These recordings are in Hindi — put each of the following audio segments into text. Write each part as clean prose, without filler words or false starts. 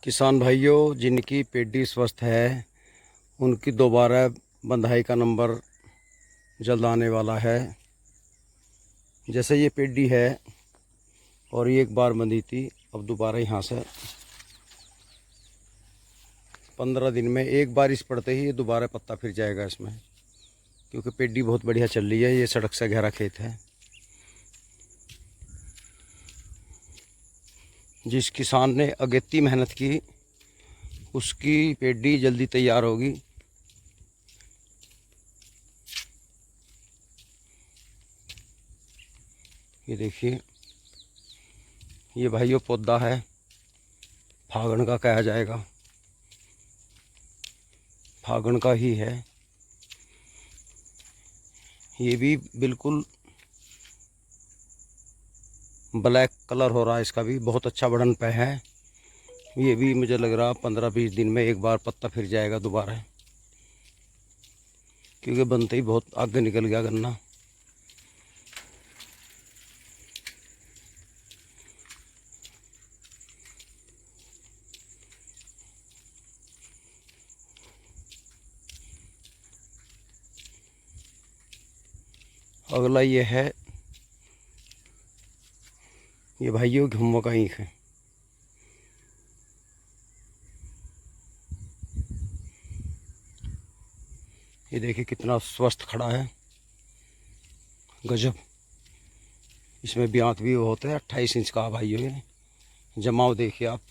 किसान भाइयों, जिनकी पेडी स्वस्थ है उनकी दोबारा बंधाई का नंबर जल्द आने वाला है। जैसे ये पेडी है और ये एक बार बंधी थी, अब दोबारा यहाँ से 15 दिन में एक बारिश पड़ते ही ये दोबारा पत्ता फिर जाएगा इसमें, क्योंकि पेडी बहुत बढ़िया चल रही है। ये सड़क से गहरा खेत है। जिस किसान ने अगेती मेहनत की उसकी पेडी जल्दी तैयार होगी। ये देखिए, ये भाइयों पौधा है, फागण का कहा जाएगा, फागण का ही है। ये भी बिल्कुल ब्लैक कलर हो रहा है, इसका भी बहुत अच्छा बढ़न पे है। ये भी मुझे लग रहा 15-20 दिन में एक बार पत्ता फिर जाएगा दोबारा, क्योंकि बनते ही बहुत आगे निकल गया गन्ना। अगला ये है, ये भाइयों घुम्मो का ईख है। ये देखिए कितना स्वस्थ खड़ा है, गजब। इसमें ब्यांत भी होते हैं। 28 इंच का भाइयों, ये जमाव देखिए आप।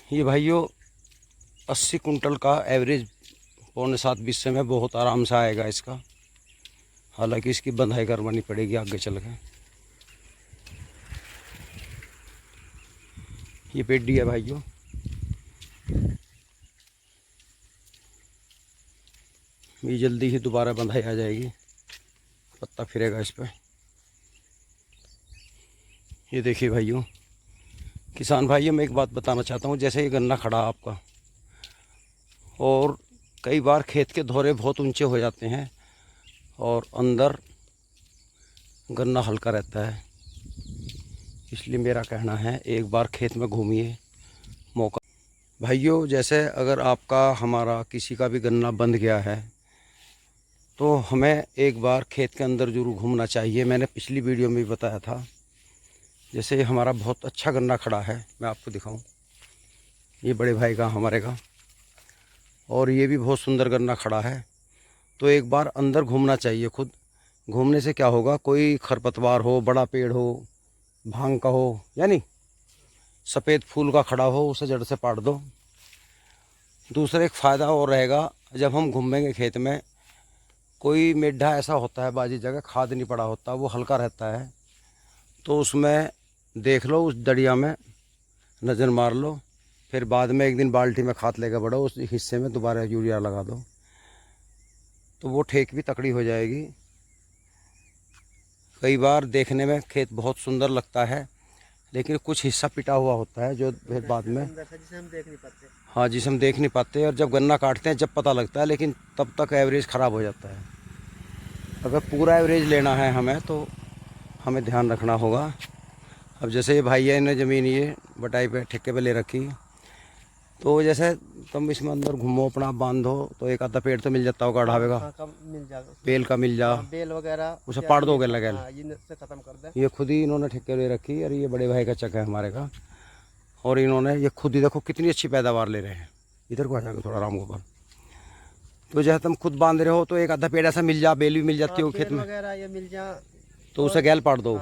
ये भाइयों 80 कुंटल का एवरेज 6.25 बिस्से में बहुत आराम से आएगा इसका। हालांकि इसकी बंधाई करवानी पड़ेगी आगे चल के। ये पेडी है भाइयों, ये जल्दी ही दोबारा बंधाई आ जाएगी, पत्ता फिरेगा इस पर। ये देखिए भाइयों, किसान भाइयों, मैं एक बात बताना चाहता हूँ। जैसे ये गन्ना खड़ा आपका, और कई बार खेत के धोरे बहुत ऊंचे हो जाते हैं और अंदर गन्ना हल्का रहता है। इसलिए मेरा कहना है एक बार खेत में घूमिए, मौका। भाइयों, जैसे अगर आपका हमारा किसी का भी गन्ना बंध गया है तो हमें एक बार खेत के अंदर जरूर घूमना चाहिए। मैंने पिछली वीडियो में भी बताया था। जैसे हमारा बहुत अच्छा गन्ना खड़ा है, मैं आपको दिखाऊं, ये बड़े भाई का, हमारे का, और ये भी बहुत सुंदर गन्ना खड़ा है। तो एक बार अंदर घूमना चाहिए खुद। घूमने से क्या होगा, कोई खरपतवार हो, बड़ा पेड़ हो, भांग का हो, यानी सफ़ेद फूल का खड़ा हो, उसे जड़ से पाड़ दो। दूसरा एक फ़ायदा और रहेगा, जब हम घूमेंगे खेत में, कोई मेढा ऐसा होता है बाजी जगह खाद नहीं पड़ा होता, वो हल्का रहता है, तो उसमें देख लो, उस दड़िया में नज़र मार लो। फिर बाद में एक दिन बाल्टी में खाद लेकर बढ़ो, उस हिस्से में दोबारा यूरिया लगा दो, तो वो ठेक भी तकड़ी हो जाएगी। कई बार देखने में खेत बहुत सुंदर लगता है, लेकिन कुछ हिस्सा पिटा हुआ होता है जो फिर बाद में, जिसे हम देख नहीं पाते। हाँ, जिसे हम देख नहीं पाते, और जब गन्ना काटते हैं जब पता लगता है, लेकिन तब तक एवरेज ख़राब हो जाता है। अगर पूरा एवरेज लेना है हमें, तो हमें ध्यान रखना होगा। अब जैसे ये भाई है, इन्हें ज़मीन ये बटाई पे ठेके पे ले रखी, तो जैसे तुम इसमें अंदर घूमो, अपना बांधो, तो एक आधा पेड़ तो मिल जाता होगा ढाबे का, हाँ, कम मिल जाएगा, बेल का मिल जा, बेल वगैरह उसे पाड़ दोगे लगे। ये से खत्म कर दे। ये खुद ही इन्होंने ठेके ले रखी, और ये बड़े भाई का चक है हमारे का, और इन्होंने ये खुद ही देखो कितनी अच्छी पैदावार ले रहे हैं। इधर को आ जाएगा थोड़ा आराम गोपाल। तो जैसे तुम खुद बांध रहे हो, तो एक आधा पेड़ ऐसा मिल जा, बेल भी मिल जाती हो खेत में वगैरह ये मिल जा, तो उसे गैल पाड़ दो।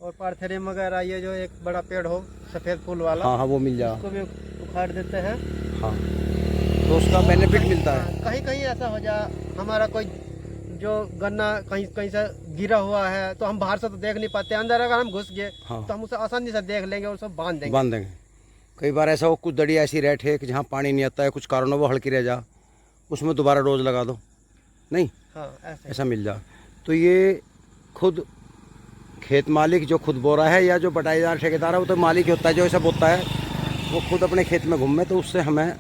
और पार्थेरियम वगैरह, ये जो एक बड़ा पेड़ हो सफ़ेद फूल वाला, हाँ हाँ, वो मिल जा, उसको भी उखाड़ देते हैं। हाँ, तो उसका बेनिफिट मिलता है। कहीं कहीं ऐसा हो जा, हमारा कोई जो गन्ना कहीं कहीं से गिरा हुआ है, तो हम बाहर से तो देख नहीं पाते, अंदर अगर हम घुस गए, हाँ, तो हम उसे आसानी से देख लेंगे और सब बांध देंगे। कई बार ऐसा हो, कुछ दड़िया ऐसी रेट है कि जहाँ पानी नहीं आता है, कुछ कारण वो हल्की रह जा, उसमें दोबारा डोज लगा दो, नहीं, हाँ, ऐसा मिल जा। तो ये खुद खेत मालिक जो खुद बो रहा है, या जो बटाईदार ठेकेदार है, वो तो मालिक ही होता है जो ऐसा बोता है, वो खुद अपने खेत में घूमे, तो उससे हमें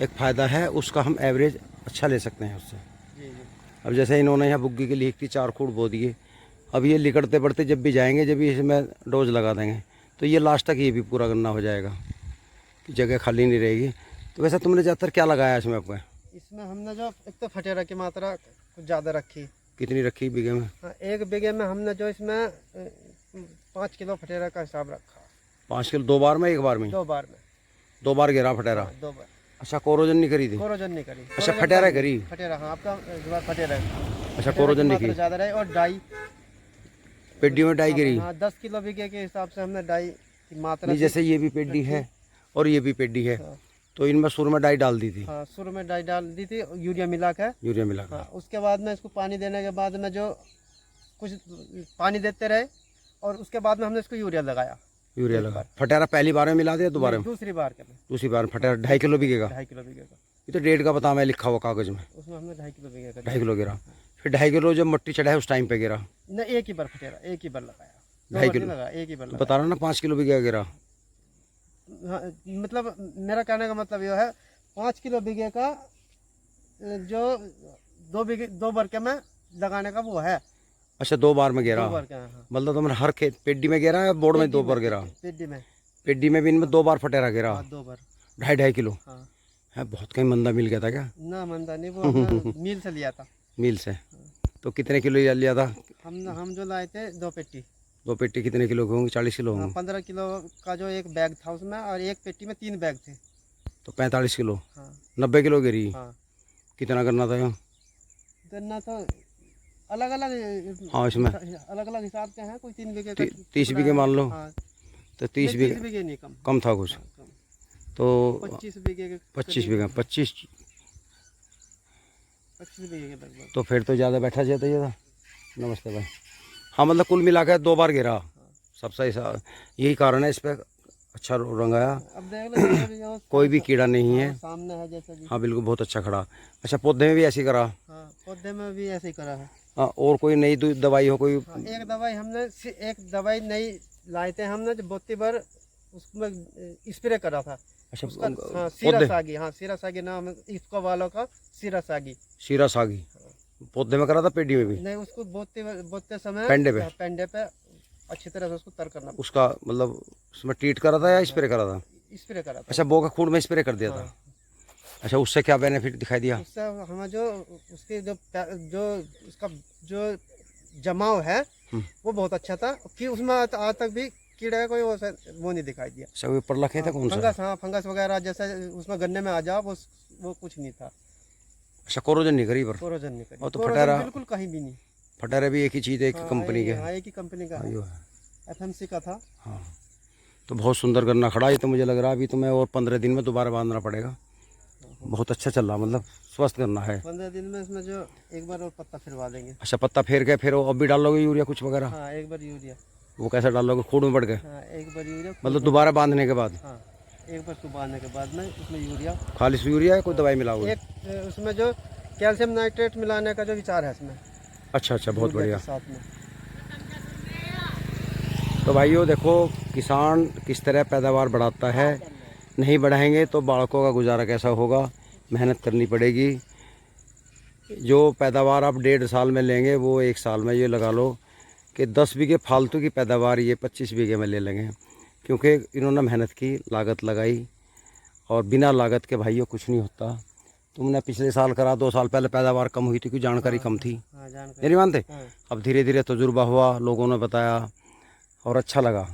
एक फ़ायदा है, उसका हम एवरेज अच्छा ले सकते हैं उससे। जी जी। अब जैसे इन्होंने यहाँ बुग्गी के लिए थी 4 खूट बो दिए, अब ये लिकड़ते पड़ते जब भी जाएंगे, जब भी इसमें डोज लगा देंगे तो ये लास्ट तक ये भी पूरा गन्ना हो जाएगा कि जगह खाली नहीं रहेगी। तो वैसे तुमने ज़्यादातर क्या लगाया इसमें आपका? इसमें हमने जो एक तो फटेरा की मात्रा कुछ ज़्यादा रखी। कितनी रखी बीघे में? हाँ, 1 बीघे में हमने जो इसमें 5 किलो फटेरा का हिसाब रखा। 5 किलो 2 बार में, 1 बार में? 2 बार में। 2 बार गिरा फटेरा? हाँ, 2 बार। अच्छा, कोरोजन नहीं करी थी? कोरोजन नहीं करी। अच्छा, फटेरा करी? फटेरा, हाँ, आपका जवाब फटेरा है। अच्छा, कोरोजन नहीं की? ज़्यादा रहे। और डाई, पेड्डियों में डाई गिरी? हाँ, 10 किलो बीघे के हिसाब से हमने डाई की मात्रा। नहीं, जैसे ये भी पेड्डी है और ये भी पेड्डी है, हाँ। तो इनमें शुरू में डाई डाल दी थी? हाँ, शुरू में डाई डाल दी थी, यूरिया मिला के। यूरिया मिला कर? हाँ, उसके बाद में इसको पानी देने के बाद में जो कुछ पानी देते रहे और उसके बाद में हमने इसको यूरिया लगाया। यूरिया लगा। फटेरा पहली बार में मिला दिया? दोबारा में? दूसरी बार के में। दूसरी बार में फटेरा 2.5 किलो बिकेगा? 2.5 किलो बीघे का। ये तो 1.5 का बता मैं लिखा हुआ कागज में। उसमें हमने 2.5 किलो बीघे का। 2.5 किलो गिरा। फिर 2.5 किलो जब मट्टी चढ़ा है उस टाइम पे गिरा? नहीं, एक ही बार फटेरा, एक ही बार लगाया। 2.5 किलो लगा, एक ही बार लगाया। बता रहा ना 5 किलो बिकेगा गिरा? हाँ, मतलब मेरा कहने का मतलब यह है 5 किलो बीघे का जो 2 बार के में लगाने का वो है। अच्छा, 2 बार में गिरा? 2 बार के, हाँ। मतलब तुमने हर खेत पेड्डी में गिरा है, बोर्ड में 2 बार गिरा? पेड्डी में। पेड्डी में भी इनमें 2 बार फटेरा गिरा? हाँ, 2 बार। 2.5 किलो हाँ। है। बहुत कहीं मंदा मिल गया था क्या? ना मंदा नहीं, वो हमने मिल से लिया था। मिल से? तो कितने किलो लिया था? हम जो लाए थे 2 पेटी। 2 पेटी कितने किलो के होंगे? 40 किलो हाँ, होंगे? 15 किलो का जो एक बैग था उसमें, और एक पेटी में 3 बैग थे। तो 45 किलो? हाँ। 90 किलो गिरी? हाँ। कितना करना था यहाँ? गन्ना तो अलग अलग, हाँ, इसमें अलग अलग हिसाब के हैं। कोई 3 बीघे का 30 बीघे मान लो। हाँ, तो 30 नहीं, बीघे? 30 बीघे नहीं, कम। कम था कुछ? हाँ, कम। तो 25 बीघे के 25 बीघा? 25? 25 बीघे के लगभग। तो फिर तो ज़्यादा बैठा जाता ये था। नमस्ते भाई। हाँ, मतलब कुल मिला कर 2 बार गिरा सबसे यही कारण है इस पर अच्छा रंग आया। अब देख लो कोई भी कीड़ा नहीं है। सामने है जैसे भी। हाँ, बिल्कुल बहुत अच्छा खड़ा। अच्छा, पौधे में भी ऐसे ही करा? हाँ, पौधे में भी ऐसे ही करा है। हाँ, और कोई नई दवाई हो कोई? हाँ, एक दवाई नई लाए थे हमने, जो बहुत बार उसमें स्प्रे करा था। अच्छा, उसका हाँ, सीरा सागी। हाँ, सीरा सागी नाम है इसको वालों का, सीरा सागी। सीरा सागी पौधे में करा था? पेड़ी में भी? नहीं, उसको बोते समय पेंडे पे अच्छी तरह से उसको तर करना। उसका मतलब उसमें ट्रीट करा था या स्प्रे करा था? स्प्रे करा था। अच्छा, बो का खून में स्प्रे कर दिया था? अच्छा, उससे क्या बेनिफिट दिखाई दिया? उससे हमें जो उसके जो उसका जो जमाव है वो बहुत अच्छा था कि उसमें आज तक भी कीड़े का कोई वो नहीं दिखाई दिया। अच्छा, वो परला खेत है कौन सा? फंगस, हाँ, फंगस वगैरह जैसे उसमें गन्ने में आ जाओ वो कुछ नहीं था। अच्छा, कोरोजन नहीं करी पर? कोरोजन नहीं करी। और तो फटेरा बिल्कुल कहीं भी नहीं। फटेरा भी एक ही चीज़ है, एक कंपनी के? हाँ, एक ही कंपनी का है, FMC का था। हाँ, तो बहुत सुंदर गन्ना खड़ा। ये तो मुझे लग रहा है अभी तुम्हें और 15 दिन में दोबारा बांधना पड़ेगा। बहुत अच्छा चल रहा, मतलब स्वस्थ गन्ना है। 15 दिन में इसमें जो एक बार और पत्ता फिरवा देंगे। अच्छा, पत्ता फेर के फिर अब भी डालोगे यूरिया कुछ वगैरह? हाँ, एक बार यूरिया। वो कैसे डालोगे? खूड में बढ़ गए? हाँ, एक बार यूरिया, मतलब दोबारा बांधने के बाद? हाँ, एक बार सुबाने के बाद में उसमें यूरिया। खाली यूरिया है, कोई दवाई मिलाओगे? एक उसमें जो कैल्शियम नाइट्रेट मिलाने का जो विचार है इसमें। अच्छा अच्छा, बहुत बढ़िया। साथ में तो भाइयों देखो, किसान किस तरह पैदावार बढ़ाता है। नहीं बढ़ाएंगे तो बालकों का गुजारा कैसा होगा? मेहनत करनी पड़ेगी। जो पैदावार आप 1.5 साल में लेंगे वो 1 साल में ये लगा लो कि 10 बीघे फालतू की पैदावार ये 25 बीघे में ले लेंगे, क्योंकि इन्होंने मेहनत की, लागत लगाई, और बिना लागत के भाइयों कुछ नहीं होता। तुमने पिछले साल करा, 2 साल पहले पैदावार कम हुई थी क्योंकि जानकारी कम थी। ये नहीं मानते? अब धीरे धीरे तजुर्बा हुआ, लोगों ने बताया और अच्छा लगा।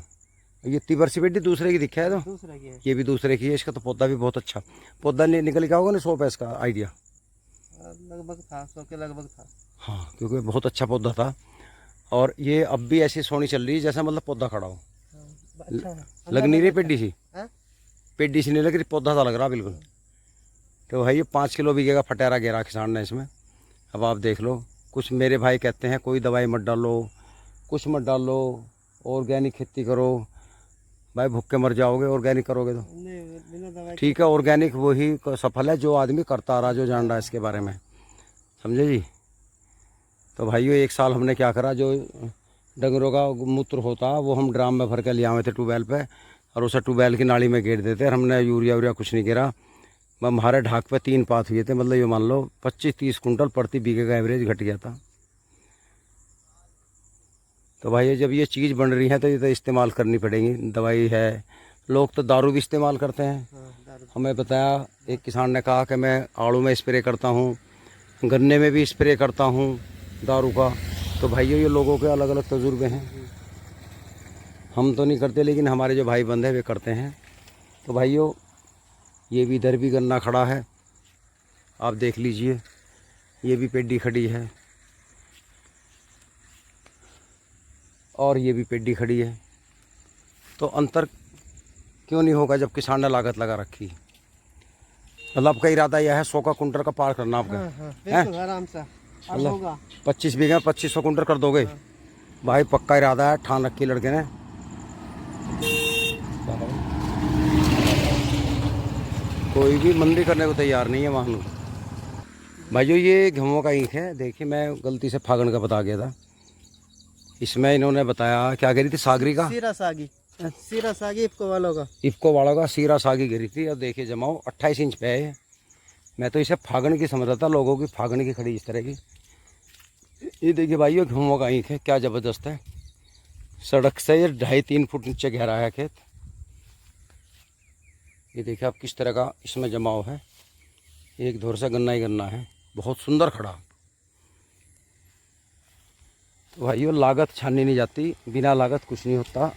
ये तिबरसी पेटी दूसरे की दिखा है, तो दूसरे की है। ये भी दूसरे की है। इसका तो पौधा भी बहुत अच्छा पौधा निकल गया होगा ना, 100 पैसे का आइडिया लगभग था, 100 के लगभग था। हाँ, क्योंकि बहुत अच्छा पौधा था। और ये अब भी ऐसी सोनी चल रही है जैसा मतलब पौधा खड़ा हो। अच्छा है। लग नहीं रही पेडी सी? हाँ? पेडी सी नहीं लग रही, पौधा सा लग रहा बिल्कुल। तो भाई ये 5 किलो बीघे का फटेरा गिरा किसान ने इसमें। अब आप देख लो, कुछ मेरे भाई कहते हैं कोई दवाई मत डालो, कुछ मत डालो, ऑर्गेनिक खेती करो। भाई भूखे मर जाओगे ऑर्गेनिक करोगे तो। नहीं, बिना दवाई। ठीक है, ऑर्गेनिक वही सफल है जो आदमी करता आ रहा, जो जान रहा है इसके बारे में, समझे जी। तो भाइयों 1 साल हमने क्या करा, जो डंगरों का मूत्र होता वो हम ड्राम में भर के ले आए थे ट्यूबवेल पे, और उसे ट्यूबवेल की नाली में घेर देते। और हमने यूरिया कुछ नहीं गिरा, हमारे ढाक पे 3 पात हुए थे, मतलब ये मान लो 25-30 कुंटल प्रति बीघे का एवरेज घट गया था। तो भाई जब ये चीज़ बन रही है तो ये तो इस्तेमाल करनी पड़ेगी। दवाई है, लोग तो दारू भी इस्तेमाल करते हैं। दारू। हमें बताया, एक किसान ने कहा कि मैं आड़ू में स्प्रे करता हूँ, गन्ने में भी स्प्रे करता हूँ दारू का। तो भाइयों ये लोगों के अलग अलग तजुर्बे हैं, हम तो नहीं करते, लेकिन हमारे जो भाई बंधे वे करते हैं। तो भाइयों ये भी इधर भी गन्ना खड़ा है, आप देख लीजिए, ये भी पेड्डी खड़ी है और ये भी पेड्डी खड़ी है। तो अंतर क्यों नहीं होगा जब किसान ने लागत लगा रखी। मतलब आपका इरादा यह है 100 का कुंटल का पार करना आपका? बिल्कुल आराम से अब होगा। 25 बीघे में 2500 कुंटल कर दोगे? भाई पक्का इरादा है, ठान रखी लड़के ने। कोई भी मंदी करने को तैयार नहीं है वहाँ। भाइयों ये गेहूँ का ईख है, देखिए मैं गलती से फागण का बता गया था। इसमें इन्होंने बताया क्या गिरी थी, सागरी का सीरा सागी इफको वालों का, इफको वालों का सीरा सागी गिरी थी। और देखिए जमाओ 28 इंच पे है। मैं तो इसे फागण की समझ रहा था, लोगों की फागण की खड़ी इस तरह की। ये देखिए भाइयों गेहूँ का ईख है, क्या ज़बरदस्त है। सड़क से ये 2.5-3 फुट नीचे गहरा है खेत। ये देखिए आप किस तरह का इसमें जमाव है, एक धोर से गन्ना ही गन्ना है, बहुत सुंदर खड़ा। तो भाइयों लागत छानी नहीं जाती, बिना लागत कुछ नहीं होता।